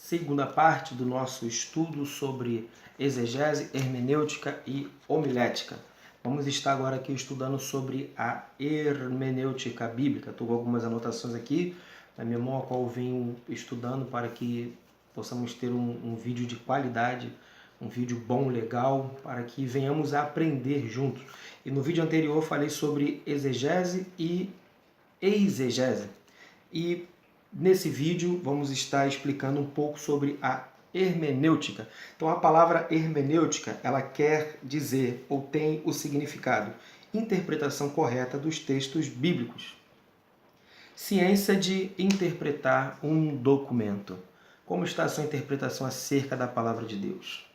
segunda parte do nosso estudo sobre exegese, hermenêutica e homilética. Vamos estar agora aqui estudando sobre a hermenêutica bíblica. Estou com algumas anotações aqui na minha mão, a qual venho estudando para que possamos ter um vídeo de qualidade, um vídeo bom, legal, para que venhamos a aprender juntos. E no vídeo anterior eu falei sobre exegese e exegese. E nesse vídeo vamos estar explicando um pouco sobre a hermenêutica. Então a palavra hermenêutica, ela quer dizer ou tem o significado interpretação correta dos textos bíblicos. Ciência de interpretar um documento. Como está a sua interpretação acerca da palavra de Deus?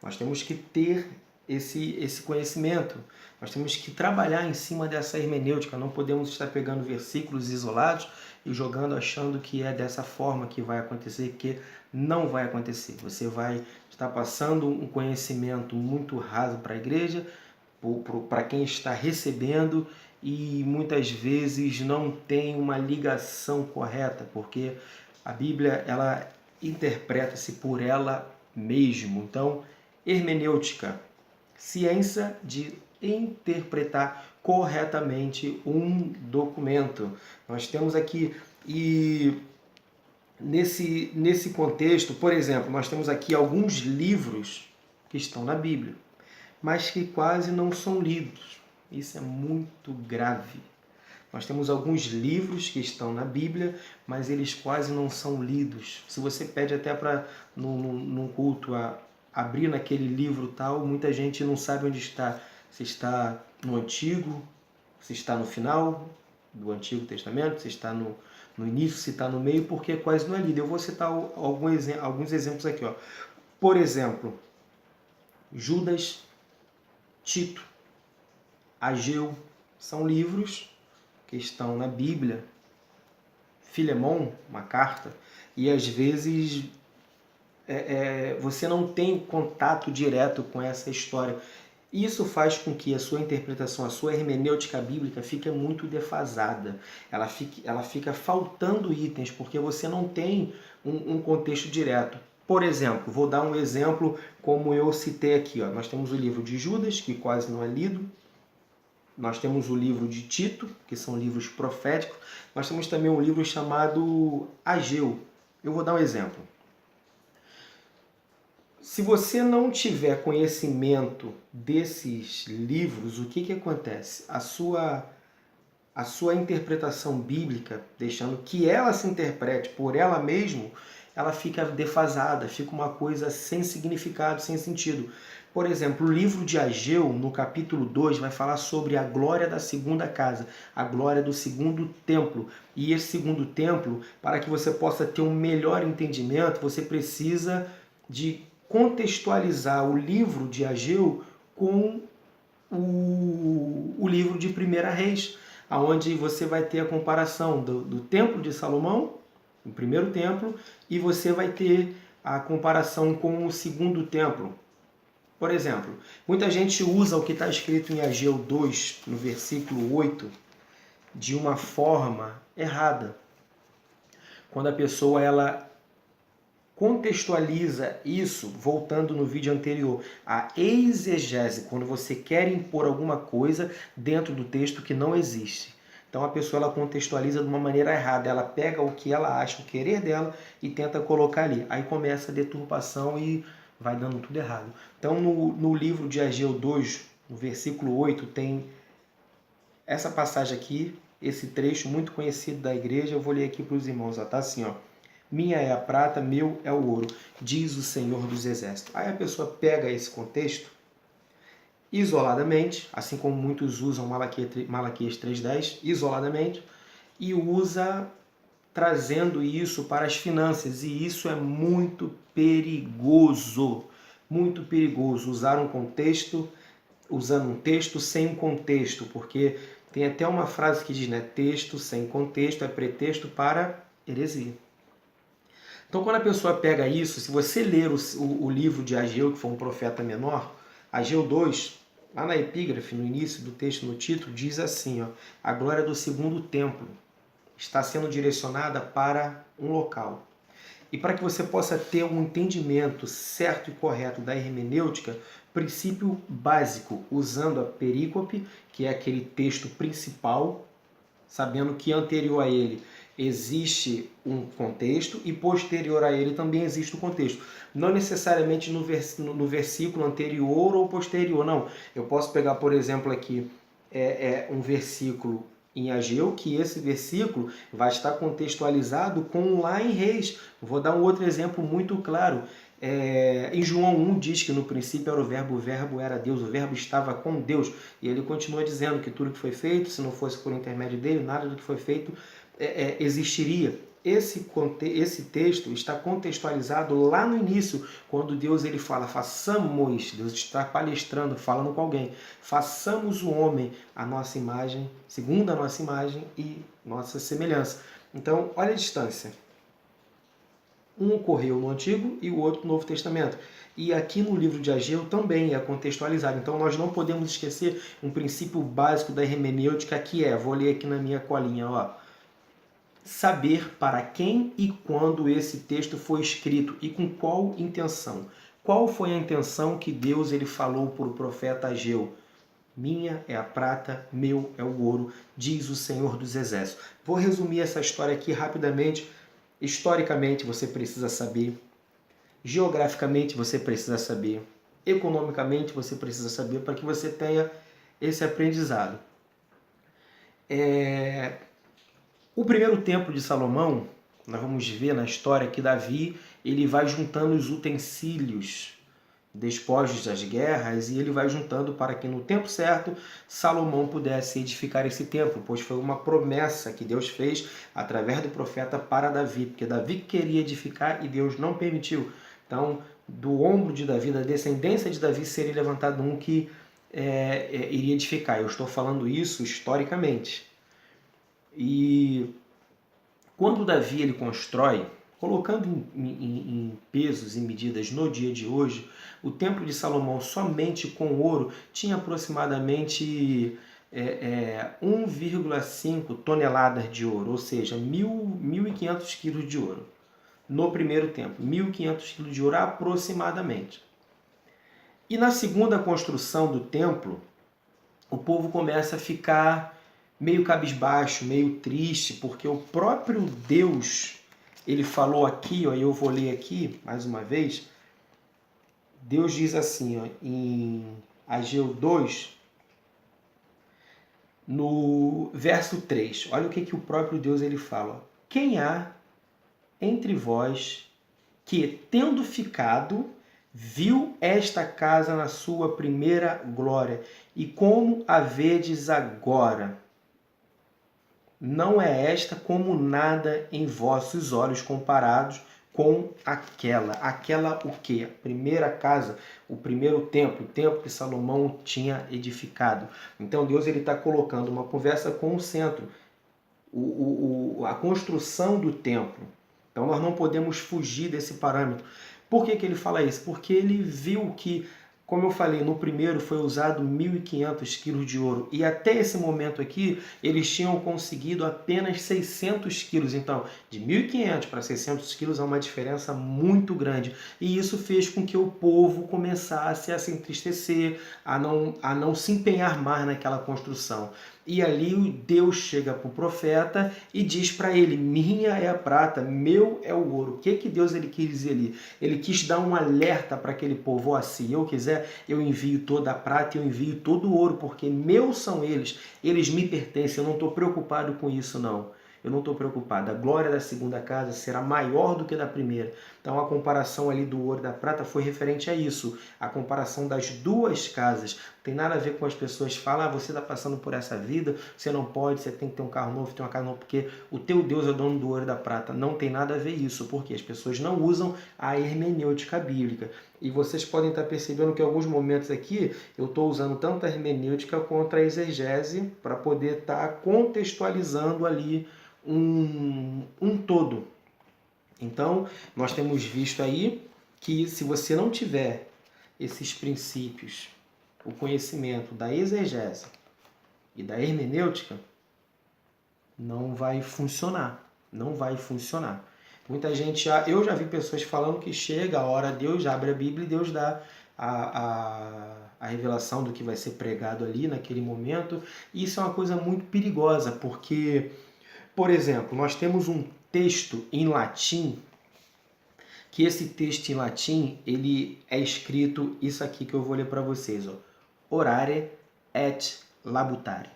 Nós temos que ter esse conhecimento. Nós temos que trabalhar em cima dessa hermenêutica. Não podemos estar pegando versículos isolados e jogando achando que é dessa forma que vai acontecer, que não vai acontecer. Você vai estar passando um conhecimento muito raso para a igreja, para quem está recebendo, e muitas vezes não tem uma ligação correta, porque a Bíblia ela interpreta-se por ela mesma. Então, hermenêutica, ciência de interpretar corretamente um documento. Nós temos aqui, e nesse contexto, por exemplo, nós temos aqui alguns livros que estão na Bíblia, mas que quase não são lidos. Isso é muito grave. Nós temos alguns livros que estão na Bíblia, mas eles quase não são lidos. Se você pede até para, num culto, abrir naquele livro tal, muita gente não sabe onde está. Se está no Antigo, se está no final do Antigo Testamento, se está no início, se está no meio, porque quase não é lido. Eu vou citar alguns exemplos aqui. Por exemplo, Judas, Tito, Ageu, são livros que estão na Bíblia. Filemão, uma carta, e às vezes você não tem contato direto com essa história. Isso faz com que a sua interpretação, a sua hermenêutica bíblica fique muito defasada. Ela fica faltando itens, porque você não tem um contexto direto. Por exemplo, vou dar um exemplo como eu citei aqui. Nós temos o livro de Judas, que quase não é lido. Nós temos o livro de Tito, que são livros proféticos. Nós temos também um livro chamado Ageu. Eu vou dar um exemplo. Se você não tiver conhecimento desses livros, o que acontece? A sua interpretação bíblica, deixando que ela se interprete por ela mesma, ela fica defasada, fica uma coisa sem significado, sem sentido. Por exemplo, o livro de Ageu, no capítulo 2, vai falar sobre a glória da segunda casa, a glória do segundo templo. E esse segundo templo, para que você possa ter um melhor entendimento, você precisa de contextualizar o livro de Ageu com o livro de 1 Reis, onde você vai ter a comparação do templo de Salomão, o primeiro templo, e você vai ter a comparação com o segundo templo. Por exemplo, muita gente usa o que está escrito em Ageu 2, no versículo 8, de uma forma errada. Quando a pessoa ela contextualiza isso, voltando no vídeo anterior, a exegese, quando você quer impor alguma coisa dentro do texto que não existe. Então a pessoa ela contextualiza de uma maneira errada, ela pega o que ela acha, o querer dela, e tenta colocar ali. Aí começa a deturpação e vai dando tudo errado. Então no livro de Ageu 2, no versículo 8, tem essa passagem aqui, esse trecho muito conhecido da igreja. Eu vou ler aqui para os irmãos. Tá assim, minha é a prata, meu é o ouro, diz o Senhor dos Exércitos. Aí a pessoa pega esse contexto isoladamente, assim como muitos usam Malaquias 3,10, isoladamente, e usa trazendo isso para as finanças. E isso é muito perigoso, usar um contexto, usando um texto sem um contexto, porque tem até uma frase que diz, texto sem contexto é pretexto para heresia. Então, quando a pessoa pega isso, se você ler o livro de Ageu, que foi um profeta menor, Ageu 2, lá na epígrafe, no início do texto, no título, diz assim, a glória do segundo templo está sendo direcionada para um local. E para que você possa ter um entendimento certo e correto da hermenêutica, princípio básico, usando a perícope, que é aquele texto principal, sabendo que anterior a ele existe um contexto e posterior a ele também existe um contexto. Não necessariamente no versículo anterior ou posterior, não. Eu posso pegar, por exemplo, aqui um versículo em Ageu, que esse versículo vai estar contextualizado com lá em Reis. Vou dar um outro exemplo muito claro. Em João 1 diz que no princípio era o verbo era Deus, o verbo estava com Deus. E ele continua dizendo que tudo que foi feito, se não fosse por intermédio dele, nada do que foi feito existiria. Esse texto está contextualizado lá no início, quando Deus ele fala, façamos, Deus está palestrando, falando com alguém, façamos o homem a nossa imagem, segundo a nossa imagem e nossa semelhança. Então, olha a distância. Um ocorreu no Antigo e o outro no Novo Testamento. E aqui no livro de Ageu também é contextualizado. Então nós não podemos esquecer um princípio básico da hermenêutica que vou ler aqui na minha colinha, saber para quem e quando esse texto foi escrito e com qual intenção. Qual foi a intenção que Deus ele falou para o profeta Ageu? Minha é a prata, meu é o ouro, diz o Senhor dos Exércitos. Vou resumir essa história aqui rapidamente. Historicamente você precisa saber, geograficamente você precisa saber, economicamente você precisa saber para que você tenha esse aprendizado. O primeiro templo de Salomão, nós vamos ver na história que Davi ele vai juntando os utensílios, despojos das guerras, e ele vai juntando para que no tempo certo Salomão pudesse edificar esse templo, pois foi uma promessa que Deus fez através do profeta para Davi, porque Davi queria edificar e Deus não permitiu. Então, do ombro de Davi, da descendência de Davi, seria levantado um que iria edificar. Eu estou falando isso historicamente. E quando Davi ele constrói, colocando em pesos e medidas no dia de hoje, o Templo de Salomão somente com ouro tinha aproximadamente 1,5 toneladas de ouro, ou seja, 1.500 quilos de ouro. No primeiro templo, 1.500 quilos de ouro aproximadamente. E na segunda construção do templo, o povo começa a ficar meio cabisbaixo, meio triste, porque o próprio Deus, ele falou aqui, e eu vou ler aqui mais uma vez, Deus diz assim, em Ageu 2, no verso 3, olha o que o próprio Deus ele fala. Quem há entre vós que, tendo ficado, viu esta casa na sua primeira glória, e como a vedes agora? Não é esta como nada em vossos olhos comparados com aquela. Aquela o quê? A primeira casa, o primeiro templo, o templo que Salomão tinha edificado. Então Deus está colocando uma conversa com o centro, a construção do templo. Então nós não podemos fugir desse parâmetro. Por que ele fala isso? Porque ele viu que, como eu falei, no primeiro foi usado 1.500 quilos de ouro. E até esse momento aqui, eles tinham conseguido apenas 600 quilos. Então, de 1.500 para 600 quilos é uma diferença muito grande. E isso fez com que o povo começasse a se entristecer, a não se empenhar mais naquela construção. E ali Deus chega para o profeta e diz para ele, minha é a prata, meu é o ouro. O que Deus ele quis dizer ali? Ele quis dar um alerta para aquele povo, se eu quiser, eu envio toda a prata, eu envio todo o ouro, porque meus são eles me pertencem, eu não estou preocupado com isso não. Eu não estou preocupado. A glória da segunda casa será maior do que da primeira. Então a comparação ali do ouro e da prata foi referente a isso. A comparação das duas casas. Não tem nada a ver com as pessoas falam, você está passando por essa vida, você não pode, você tem que ter um carro novo, ter uma casa nova, porque o teu Deus é o dono do ouro e da prata. Não tem nada a ver isso, porque as pessoas não usam a hermenêutica bíblica. E vocês podem estar percebendo que em alguns momentos aqui eu estou usando tanto a hermenêutica quanto a exegese para poder estar contextualizando ali um todo. Então, nós temos visto aí que se você não tiver esses princípios, o conhecimento da exegese e da hermenêutica, não vai funcionar. Não vai funcionar. Muita gente, eu já vi pessoas falando que chega a hora, Deus abre a Bíblia e Deus dá a revelação do que vai ser pregado ali naquele momento. E isso é uma coisa muito perigosa, porque, por exemplo, nós temos um texto em latim, que esse texto em latim, ele é escrito isso aqui que eu vou ler para vocês, ó. Orare et labutare.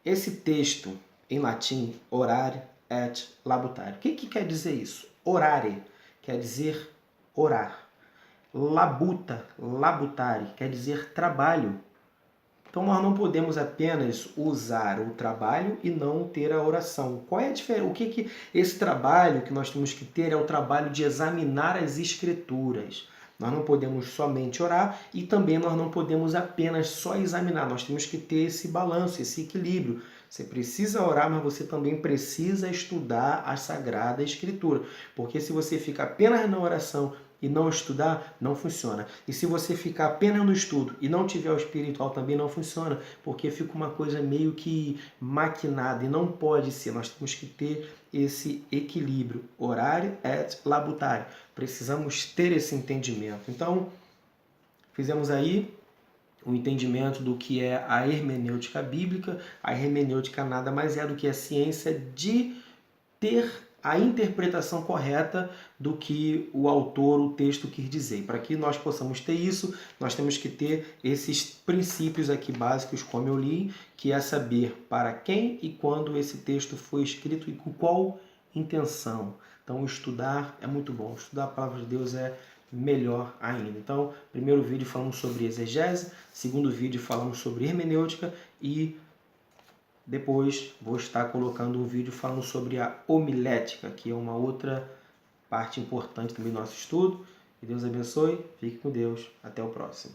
Esse texto em latim, orare et labutare. O que quer dizer isso? Orare quer dizer orar. Labuta, labutare, quer dizer trabalho. Então nós não podemos apenas usar o trabalho e não ter a oração. Qual é a diferença? O que esse trabalho que nós temos que ter é o trabalho de examinar as escrituras. Nós não podemos somente orar e também nós não podemos apenas só examinar. Nós temos que ter esse balanço, esse equilíbrio. Você precisa orar, mas você também precisa estudar a Sagrada Escritura. Porque se você fica apenas na oração e não estudar, não funciona. E se você ficar apenas no estudo e não tiver o espiritual, também não funciona, porque fica uma coisa meio que maquinada e não pode ser. Nós temos que ter esse equilíbrio. Orare et labutare. Precisamos ter esse entendimento. Então, fizemos aí o entendimento do que é a hermenêutica bíblica. A hermenêutica nada mais é do que a ciência de ter a interpretação correta do que o autor, o texto quis dizer. Para que nós possamos ter isso, nós temos que ter esses princípios aqui básicos, como eu li, que é saber para quem e quando esse texto foi escrito e com qual intenção. Então, estudar é muito bom. Estudar a palavra de Deus é melhor ainda. Então, primeiro vídeo falamos sobre exegese, segundo vídeo falamos sobre hermenêutica e depois vou estar colocando um vídeo falando sobre a homilética, que é uma outra parte importante também do nosso estudo. Que Deus abençoe, fique com Deus, até o próximo.